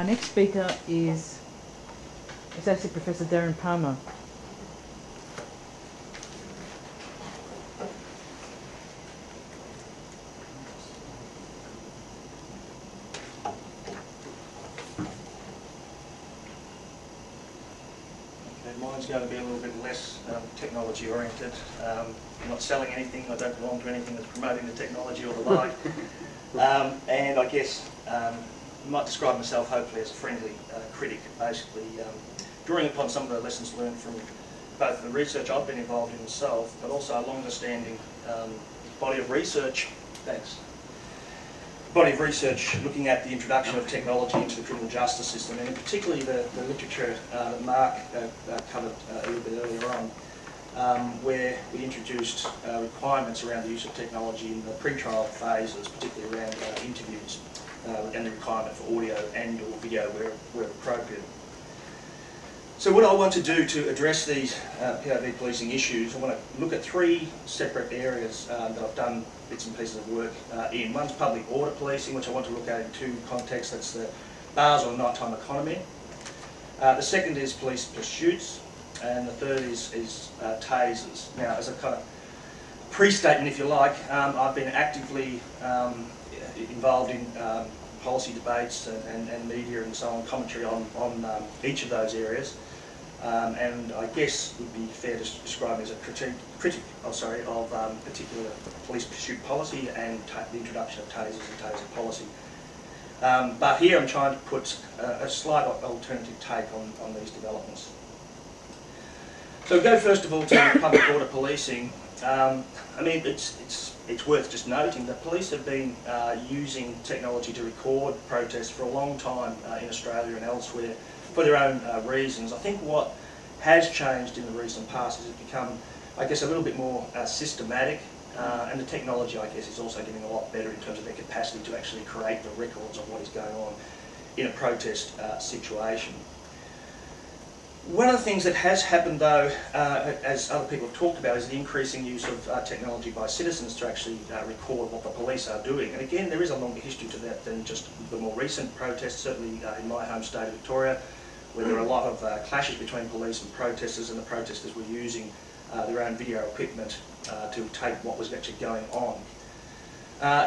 Our next speaker is Associate Professor Darren Palmer. Mine's going to be a little bit less technology oriented. I'm not selling anything, I don't belong to anything that's promoting the technology or the like. And I guess I might describe myself hopefully as a friendly critic, basically drawing upon some of the lessons learned from both the research I've been involved in myself, but also a longer standing body of research, looking at the introduction of technology into the criminal justice system, and particularly the literature that Mark covered a little bit earlier on, where we introduced requirements around the use of technology in the pre-trial phases, particularly around interviews, and the requirement for audio and or video where appropriate. So what I want to do to address these POV policing issues, I want to look at three separate areas that I've done bits and pieces of work in. One's public order policing, which I want to look at in two contexts. That's the bars or nighttime economy. The second is police pursuits, and the third is tasers. Now, as a kind of pre-statement, if you like, I've been actively involved in policy debates and media and so on, commentary on each of those areas. And I guess it would be fair to describe me as a critic of particular police pursuit policy and the introduction of tasers and taser policy. But here I'm trying to put a slight alternative take on these developments. So go first of all to public order policing. I mean, it's worth just noting that police have been using technology to record protests for a long time in Australia and elsewhere for their own reasons. I think what has changed in the recent past is it's become, I guess, a little bit more systematic, and the technology, I guess, is also getting a lot better in terms of their capacity to actually create the records of what is going on in a protest situation. One of the things that has happened, though, as other people have talked about, is the increasing use of technology by citizens to actually record what the police are doing. And again, there is a longer history to that than just the more recent protests, certainly in my home state of Victoria, where there are a lot of clashes between police and protesters, and the protesters were using their own video equipment to tape what was actually going on.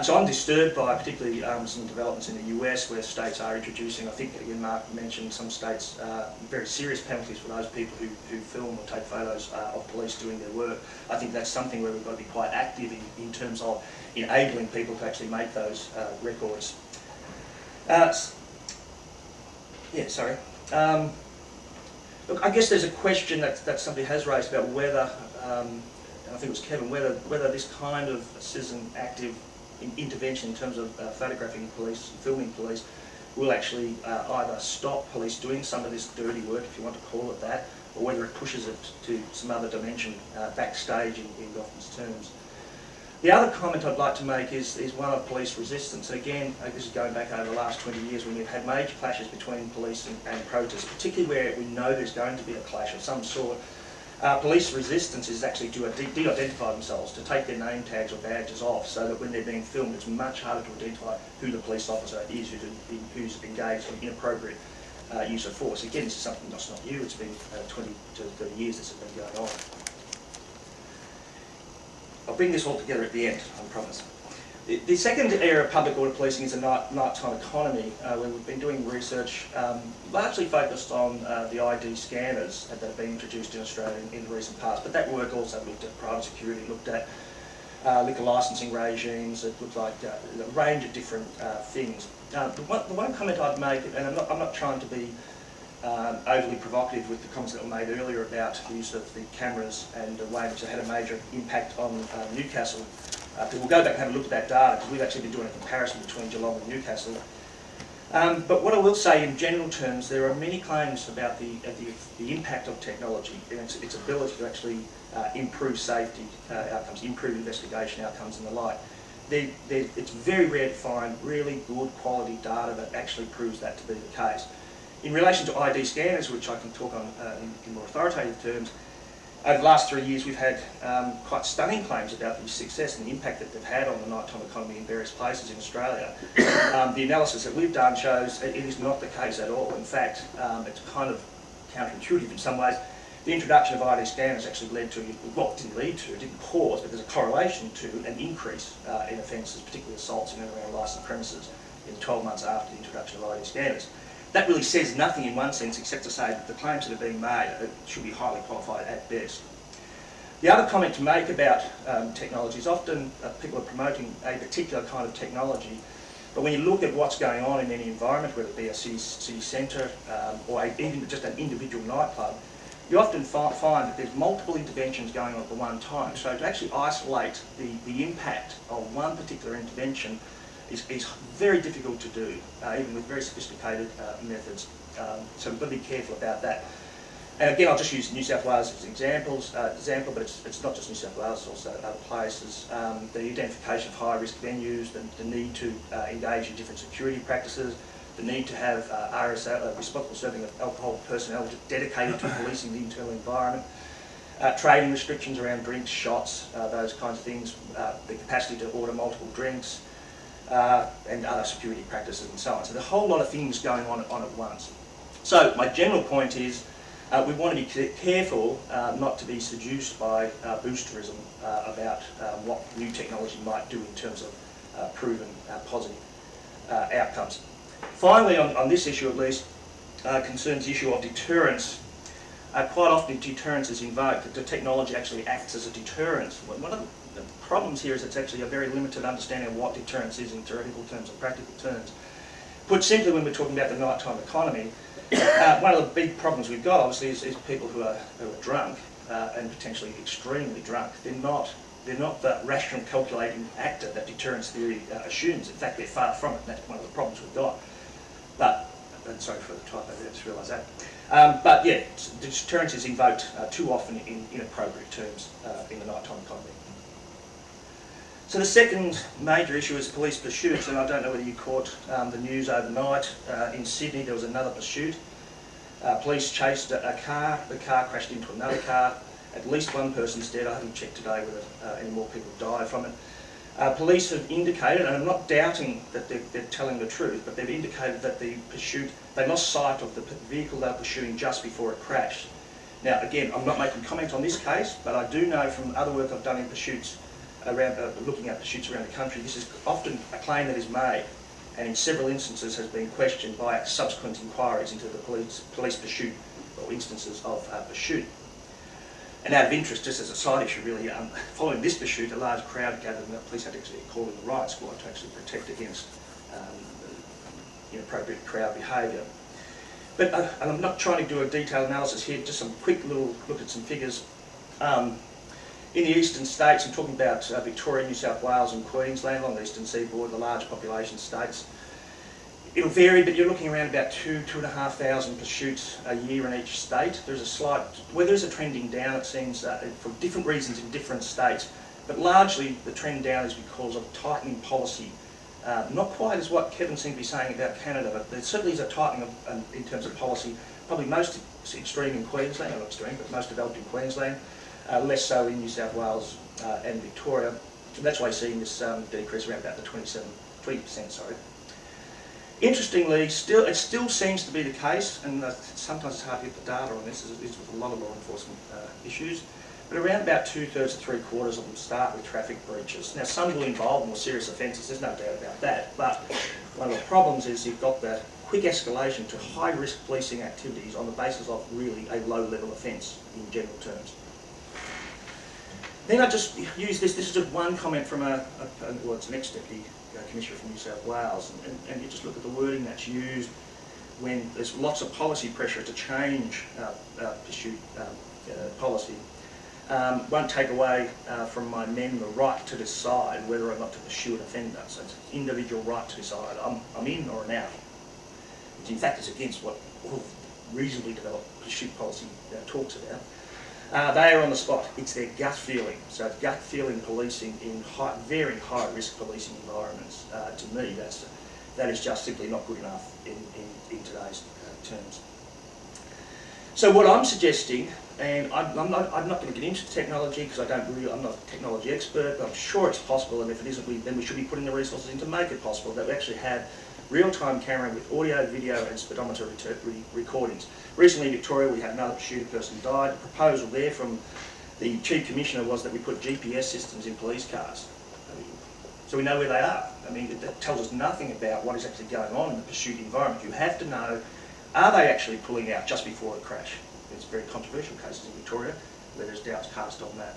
So I'm disturbed by particularly some developments in the US where states are introducing, I think again Mark mentioned, some states very serious penalties for those people who film or take photos of police doing their work. I think that's something where we've got to be quite active in terms of enabling people to actually make those records. Look, I guess there's a question that somebody has raised about whether, I think it was Kevin, whether this kind of citizen active intervention in terms of photographing police, filming police, will actually either stop police doing some of this dirty work, if you want to call it that, or whether it pushes it to some other dimension backstage in Gotham's terms. The other comment I'd like to make is one of police resistance. Again, this is going back over the last 20 years when we've had major clashes between police and protests, particularly where we know there's going to be a clash of some sort. Police resistance is actually to de-identify themselves, to take their name tags or badges off, so that when they're being filmed it's much harder to identify who the police officer is who's engaged in inappropriate use of force. Again, this is something that's not new, it's been 20 to 30 years this has been going on. I'll bring this all together at the end, I promise. The second area of public order policing is the nighttime economy, where we've been doing research largely focused on the ID scanners that have been introduced in Australia in the recent past, but that work also looked at private security, looked at liquor licensing regimes, it looked like a range of different things. The one comment I'd make, and I'm not trying to be overly provocative with the comments that were made earlier about the use of the cameras and the way in which they had a major impact on Newcastle. We'll go back and have a look at that data, because we've actually been doing a comparison between Geelong and Newcastle. But what I will say in general terms, there are many claims about the impact of technology and its ability to actually improve safety outcomes, improve investigation outcomes and the like. It's very rare to find really good quality data that actually proves that to be the case. In relation to ID scanners, which I can talk on in more authoritative terms, Over the last 3 years, we've had quite stunning claims about the success and the impact that they've had on the nighttime economy in various places in Australia. The analysis that we've done shows it is not the case at all. In fact, it's kind of counterintuitive in some ways. The introduction of ID scanners actually led to, well, it didn't lead to, it didn't cause, but there's a correlation to an increase in offences, particularly assaults in and around licensed premises in 12 months after the introduction of ID scanners. That really says nothing in one sense except to say that the claims that are being made should be highly qualified at best. The other comment to make about technology is often people are promoting a particular kind of technology, but when you look at what's going on in any environment, whether it be a city centre or even just an individual nightclub, you often find that there's multiple interventions going on at the one time. So to actually isolate the impact of one particular intervention is very difficult to do, even with very sophisticated methods. So we've got to be careful about that. And again, I'll just use New South Wales as an example, but it's not just New South Wales, it's also other places. The identification of high-risk venues, the need to engage in different security practices, the need to have RNSA, responsible serving of alcohol personnel dedicated to policing the internal environment, trading restrictions around drinks, shots, those kinds of things, the capacity to order multiple drinks, and other security practices and so on. So there's a whole lot of things going on at once. So my general point is we want to be careful not to be seduced by boosterism about what new technology might do in terms of proven positive outcomes. Finally, on this issue at least, concerns the issue of deterrence. Quite often deterrence is invoked, that the technology actually acts as a deterrent. One of the problems here is it's actually a very limited understanding of what deterrence is in theoretical terms and practical terms. Put simply, when we're talking about the nighttime economy, one of the big problems we've got obviously is people who are drunk and potentially extremely drunk. They're not the rational calculating actor that deterrence theory assumes. In fact, they're far from it, and that's one of the problems we've got. But, and sorry for the typo there, I just realised that. But yeah, deterrence is invoked too often in inappropriate terms in the nighttime economy. So the second major issue is police pursuits, and I don't know whether you caught the news overnight. In Sydney there was another pursuit. Police chased a car, the car crashed into another car. At least one person's dead. I haven't checked today whether any more people died from it. Police have indicated, and I'm not doubting that they're telling the truth, but they've indicated that the pursuit, they lost sight of the vehicle they were pursuing just before it crashed. Now again, I'm not making comment on this case, but I do know from other work I've done in pursuits, looking at pursuits around the country, this is often a claim that is made, and in several instances has been questioned by subsequent inquiries into the police pursuit, or instances of pursuit. And out of interest, just as a side issue really, following this pursuit, a large crowd gathered and the police had to actually call in the riot squad to actually protect against inappropriate crowd behaviour. But and I'm not trying to do a detailed analysis here, just some quick little look at some figures. In the eastern states, I'm talking about Victoria, New South Wales and Queensland on the eastern seaboard, the large population states. It'll vary, but you're looking around about 2,500 pursuits a year in each state. There's a slight, where there's a trending down, it seems, for different reasons in different states, but largely the trend down is because of tightening policy. Not quite as what Kevin seemed to be saying about Canada, but there certainly is a tightening in terms of policy, probably most extreme in Queensland, not extreme, but most developed in Queensland, less so in New South Wales and Victoria. And that's why you're seeing this decrease around about the 20%, sorry. Interestingly, it still seems to be the case, and sometimes it's hard to get the data on this, as it is with a lot of law enforcement issues, but around about 2/3 to 3/4 of them start with traffic breaches. Now, some will involve more serious offences, there's no doubt about that, but one of the problems is you've got that quick escalation to high-risk policing activities on the basis of really a low-level offence in general terms. Then I just use this is just one comment from it's an ex-deputy commissioner from New South Wales, and you just look at the wording that's used when there's lots of policy pressure to change pursuit policy. Won't take away from my men the right to decide whether or not to pursue an offender. So it's an individual right to decide, I'm in or an out, which in fact is against what all reasonably developed pursuit policy talks about. They are on the spot. It's their gut feeling. So it's gut feeling policing in very high risk policing environments. To me, that is just simply not good enough in today's terms. So what I'm suggesting and I'm not going to get into technology because I'm not a technology expert, but I'm sure it's possible, and if it isn't, then we should be putting the resources in to make it possible, that we actually have real-time camera with audio, video and speedometer recordings. Recently in Victoria we had another pursuit person died. The proposal there from the Chief Commissioner was that we put GPS systems in police cars. So we know where they are. I mean, that tells us nothing about what is actually going on in the pursuit environment. You have to know, are they actually pulling out just before a crash? There's very controversial cases in Victoria where there's doubts cast on that.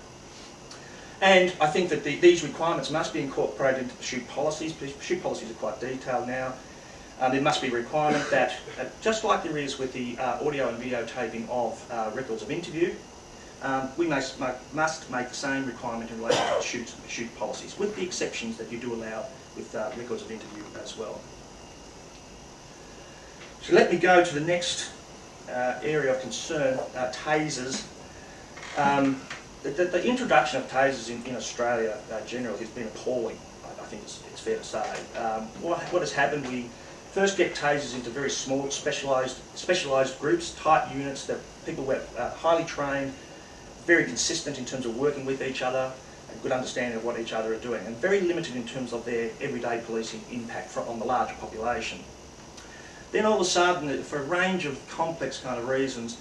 And I think that these requirements must be incorporated into pursuit policies. Pursuit policies are quite detailed now. There must be a requirement that, just like there is with the audio and videotaping of records of interview, we must make the same requirement in relation to pursuit policies, with the exceptions that you do allow with records of interview as well. So let me go to the next area of concern, tasers. The introduction of tasers in Australia generally has been appalling, I think it's fair to say. What has happened, we first get tasers into very small, specialised groups, tight units that people were highly trained, very consistent in terms of working with each other, a good understanding of what each other are doing, and very limited in terms of their everyday policing impact on the larger population. Then all of a sudden, for a range of complex kind of reasons,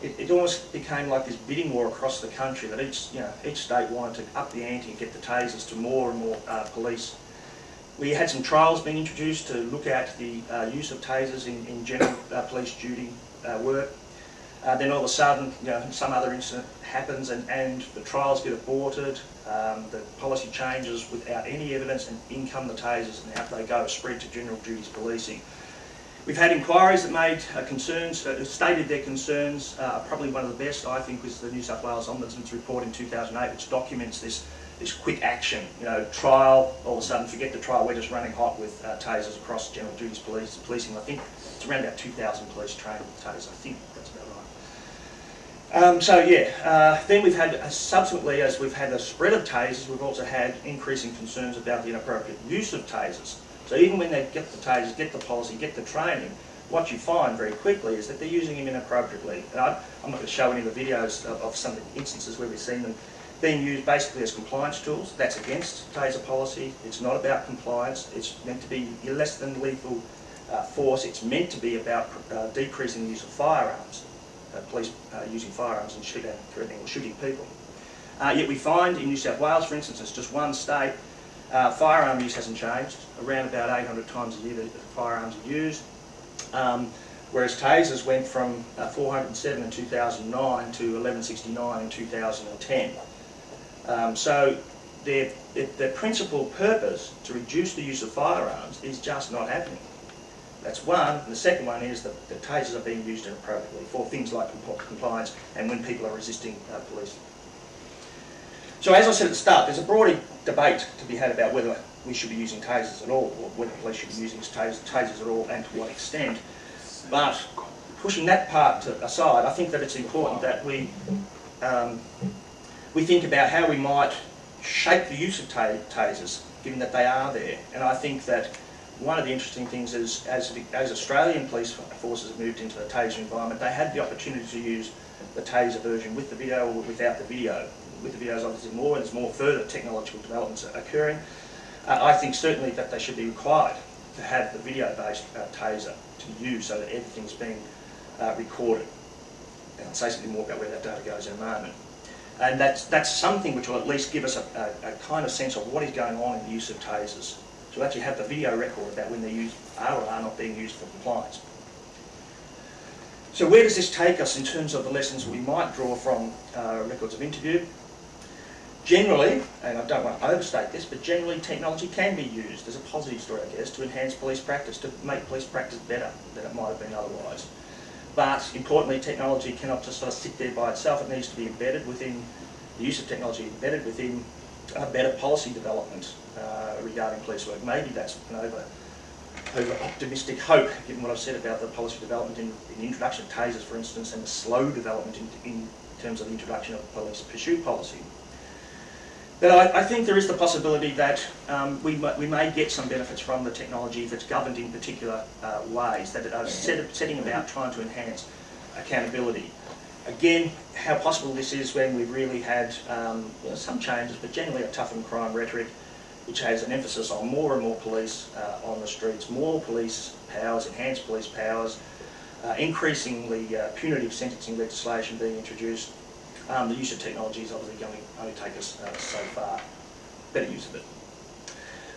it almost became like this bidding war across the country, that each state wanted to up the ante and get the tasers to more and more police. We had some trials being introduced to look at the use of tasers in general police duty work. Then all of a sudden, some other incident happens and the trials get aborted, the policy changes without any evidence, and in come the tasers, and out they go, spread to general duties policing. We've had inquiries that made concerns, stated their concerns. Probably one of the best, I think, was the New South Wales Ombudsman's report in 2008, which documents this quick action. Trial, all of a sudden forget the trial, we're just running hot with tasers across general duties policing. I think it's around about 2,000 police trained with tasers. I think that's about right. Then we've had, subsequently, as we've had a spread of tasers, we've also had increasing concerns about the inappropriate use of tasers. So even when they get the tasers, get the policy, get the training, what you find very quickly is that they're using them inappropriately. And I'm not going to show any of the videos of some of the instances where we've seen them being used basically as compliance tools. That's against taser policy. It's not about compliance. It's meant to be less than lethal force. It's meant to be about decreasing the use of firearms, police using firearms and threatening or shooting people. Yet we find in New South Wales, for instance, it's just one state, firearm use hasn't changed. Around about 800 times a year the firearms are used, whereas tasers went from 407 in 2009 to 1169 in 2010. So their principal purpose to reduce the use of firearms is just not happening. That's one. And the second one is that the tasers are being used inappropriately for things like compliance and when people are resisting police. So as I said at the start, there's a broader debate to be had about whether we should be using tasers at all, or whether police should be using tasers at all and to what extent. But pushing that part aside, I think that it's important that we think about how we might shape the use of tasers, given that they are there. And I think that one of the interesting things is, as Australian police forces have moved into the taser environment, they had the opportunity to use the taser version with the video or without the video. With the videos obviously more, and there's more further technological developments occurring. I think certainly that they should be required to have the video-based taser to be used so that everything's being recorded. And I'll say something more about where that data goes in a moment. And that's something which will at least give us a kind of sense of what is going on in the use of tasers. So we'll actually have the video record about when they are or are not being used for compliance. So where does this take us in terms of the lessons we might draw from records of interview? Generally, and I don't want to overstate this, but generally technology can be used as a positive story, I guess, to enhance police practice, to make police practice better than it might have been otherwise. But importantly, technology cannot just sort of sit there by itself. It needs to be embedded within, the use of technology embedded within better policy development regarding police work. Maybe that's an over-optimistic hope, given what I've said about the policy development in the introduction of tasers, for instance, and the slow development in terms of the introduction of police pursuit policy. But I think there is the possibility that we may get some benefits from the technology if it's governed in particular ways, that are setting about trying to enhance accountability. Again, how possible this is when we've really had some changes, but generally a toughened crime rhetoric, which has an emphasis on more and more police on the streets, more police powers, enhanced police powers, increasingly punitive sentencing legislation being introduced. The use of technology is obviously going to only take us so far. Better use of it.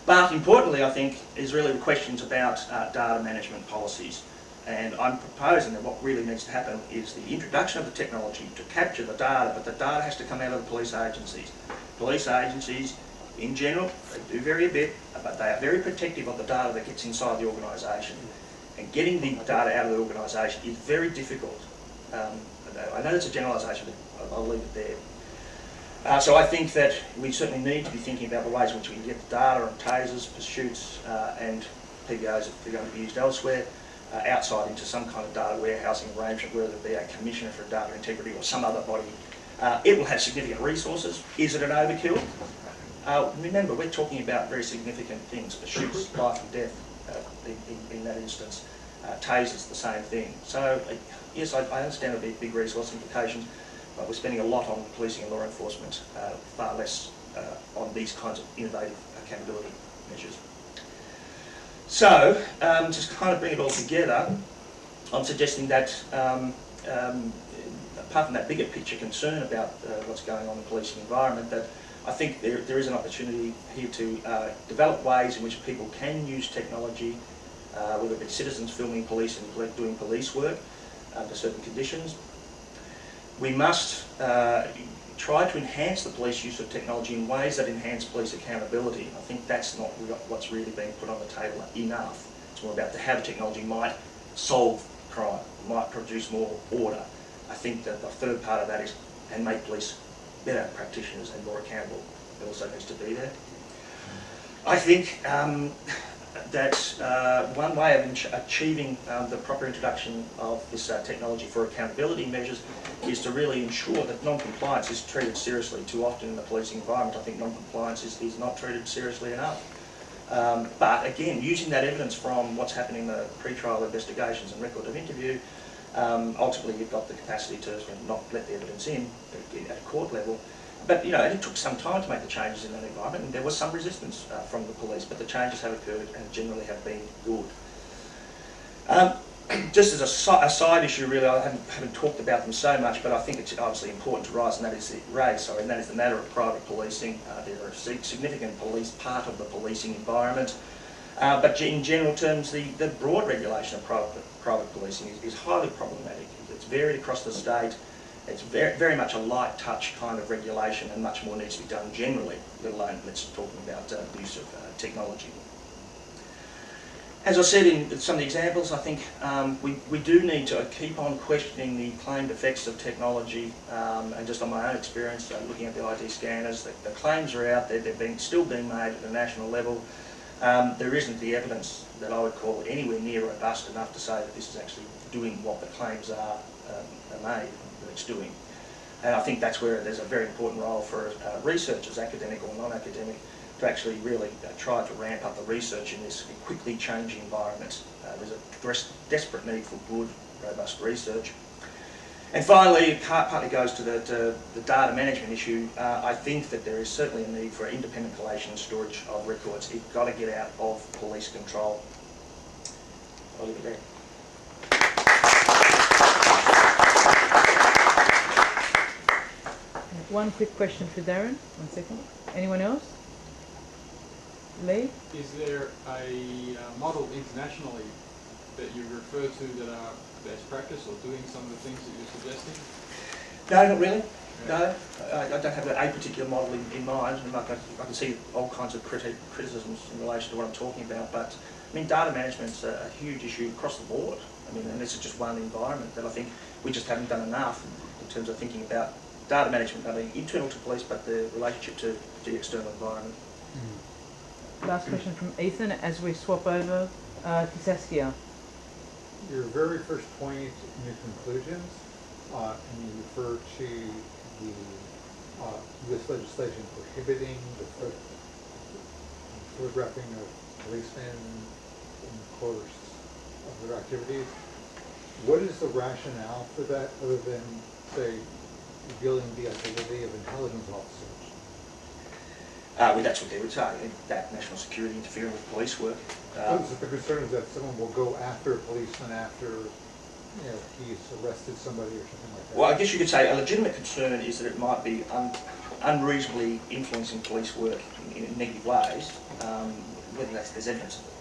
But importantly, I think, is really the questions about data management policies. And I'm proposing that what really needs to happen is the introduction of the technology to capture the data, but the data has to come out of the police agencies. Police agencies, in general, they do vary a bit, but they are very protective of the data that gets inside the organisation. And getting the data out of the organisation is very difficult. I know it's a generalisation, but I'll leave it there. So I think that we certainly need to be thinking about the ways in which we can get the data on tasers, pursuits, and PBOs if they're going to be used elsewhere, outside into some kind of data warehousing arrangement, whether it be a commissioner for data integrity or some other body. It will have significant resources. Is it an overkill? Remember, we're talking about very significant things, pursuits, life and death in that instance. Tasers, the same thing. So, yes, I understand there'll be big resource implications, but we're spending a lot on policing and law enforcement, far less on these kinds of innovative accountability measures. So, just kind of bring it all together, I'm suggesting that apart from that bigger picture concern about what's going on in the policing environment, that I think there is an opportunity here to develop ways in which people can use technology, whether it be citizens filming police and doing police work under certain conditions. We must try to enhance the police use of technology in ways that enhance police accountability. I think that's not what's really being put on the table enough. It's more about how the technology might solve crime, might produce more order. I think that the third part of that is, and make police better practitioners and more accountable. It also needs to be there. I think that one way of achieving the proper introduction of this technology for accountability measures is to really ensure that non-compliance is treated seriously. Too often in the policing environment, I think non-compliance is not treated seriously enough. But again, using that evidence from what's happening in the pre-trial investigations and record of interview, ultimately you've got the capacity to not let the evidence in at a court level. But it took some time to make the changes in that environment, and there was some resistance from the police, but the changes have occurred and generally have been good. Just as a side issue, really, I haven't talked about them so much, but I think it's obviously important to raise, and that is the matter of private policing. They're a significant part of the policing environment. But in general terms, the broad regulation of private policing is highly problematic. It's varied across the state. It's very much a light touch kind of regulation, and much more needs to be done generally, let alone let's talking about the use of technology. As I said in some of the examples, I think we do need to keep on questioning the claimed effects of technology, and just on my own experience, looking at the ID scanners, the claims are out there, they're still being made at a national level. There isn't the evidence that I would call anywhere near robust enough to say that this is actually doing what the claims are made that it's doing. And I think that's where there's a very important role for researchers, academic or non-academic, to actually really try to ramp up the research in this quickly changing environment. There's a desperate need for good, robust research. And finally, it partly goes to the data management issue. I think that there is certainly a need for independent collation and storage of records. It's got to get out of police control. I'll leave it there. One quick question for Darren. 1 second. Anyone else? Lee? Is there a model internationally that you refer to that are best practice or doing some of the things that you're suggesting? No, not really. No, I don't have a particular model in mind. I can see all kinds of criticisms in relation to what I'm talking about, but I mean, data management's a huge issue across the board. I mean, and this is just one environment that I think we just haven't done enough in terms of thinking about data management, not only internal to police, but the relationship to the external environment. Last question from Ethan as we swap over to Saskia. Your very first point in your conclusions, and you refer to the U.S. legislation prohibiting the photographing of policemen in the course of their activities. What is the rationale for that, other than say, revealing the identity of intelligence officers? Well, that's what they were targeting, that national security interfering with police work. So the concern is that someone will go after a policeman after he's arrested somebody or something like that? Well, I guess you could say a legitimate concern is that it might be unreasonably influencing police work in negative ways, whether there's evidence of it.